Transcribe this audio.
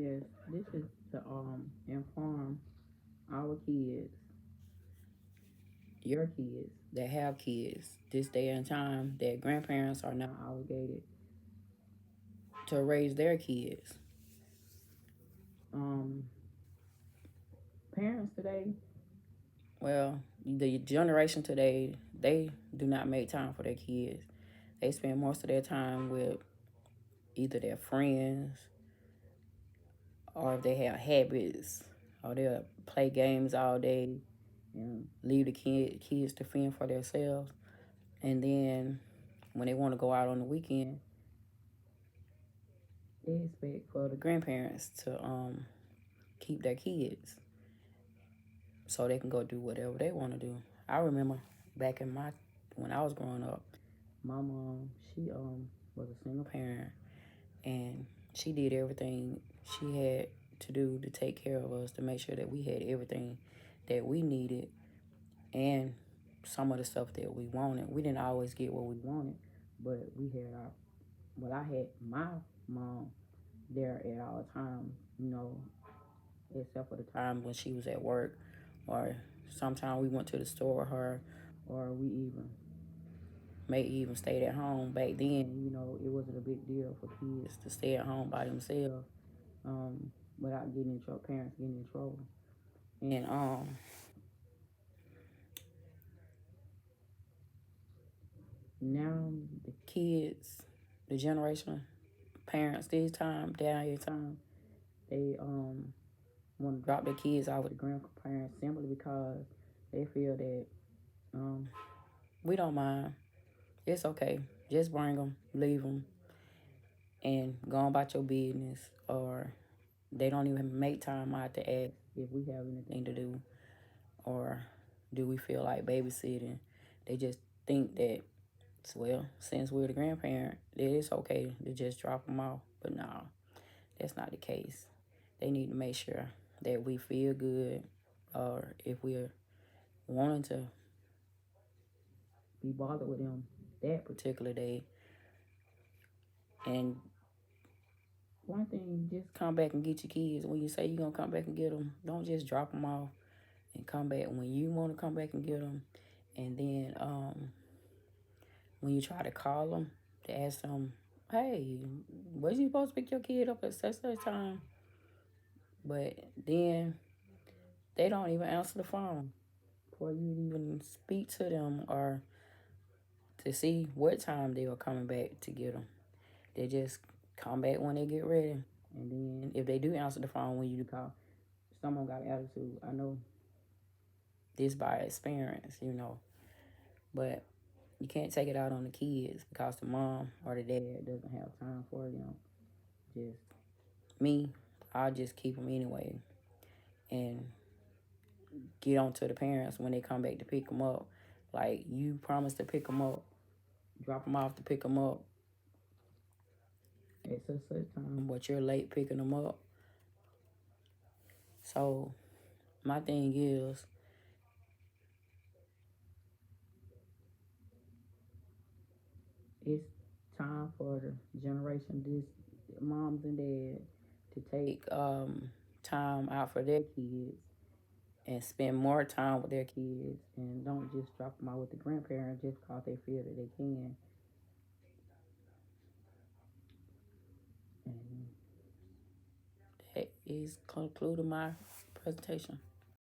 Yes, this is to inform our kids, your kids that have kids this day and time, that grandparents are not obligated to raise their kids. Um, Parents today, well, the generation today, they do not make time for their kids. They spend most of their time with either their friends, or if they have habits, or they'll play games all day and leave the kids to fend for themselves. And then when they want to go out on the weekend, they expect for the grandparents to keep their kids so they can go do whatever they want to do. I remember back in my when I was growing up, my mom, she was a single parent, and she did everything she had to do to take care of us, to make sure that we had everything that we needed, and some of the stuff that we wanted. We didn't always get what we wanted, but we had our, well, I had my mom there at all times, except for the times when she was at work, or sometimes we went to the store with her, or we even may even stayed at home. Back then, it wasn't a big deal for kids to stay at home by themselves, without getting in trouble, parents getting in trouble. And now the kids, the generation, parents this time, down here time, they want to drop their kids off with the grandparents simply because they feel that we don't mind. It's okay. Just bring them, leave them, and go on about your business. Or they don't even make time out to ask if we have anything to do, or do we feel like babysitting. They just think that, well, since we're the grandparent, that it's okay to just drop them off. But no, that's not the case. They need to make sure that we feel good, or if we're wanting to be bothered with them that particular day. And one thing, just come back and get your kids. When you say you're going to come back and get them, don't just drop them off and come back when you want to come back and get them. And then when you try to call them to ask them, hey, was you supposed to pick your kid up at such time? But then they don't even answer the phone before you even speak to them, or to see what time they were coming back to get them. They just come back when they get ready. And then if they do answer the phone when you call, someone got attitude. I know this by experience. But you can't take it out on the kids because the mom or the dad doesn't have time for them. Just me, I'll just keep them anyway and get on to the parents when they come back to pick them up. Like, you promised to pick them up, drop them off to pick them up at such time, but you're late picking them up. So my thing is, it's time for the generation, this moms and dads, to take time out for their kids and spend more time with their kids, and don't just drop them out with the grandparents just because they feel that they can. And that is concluding my presentation.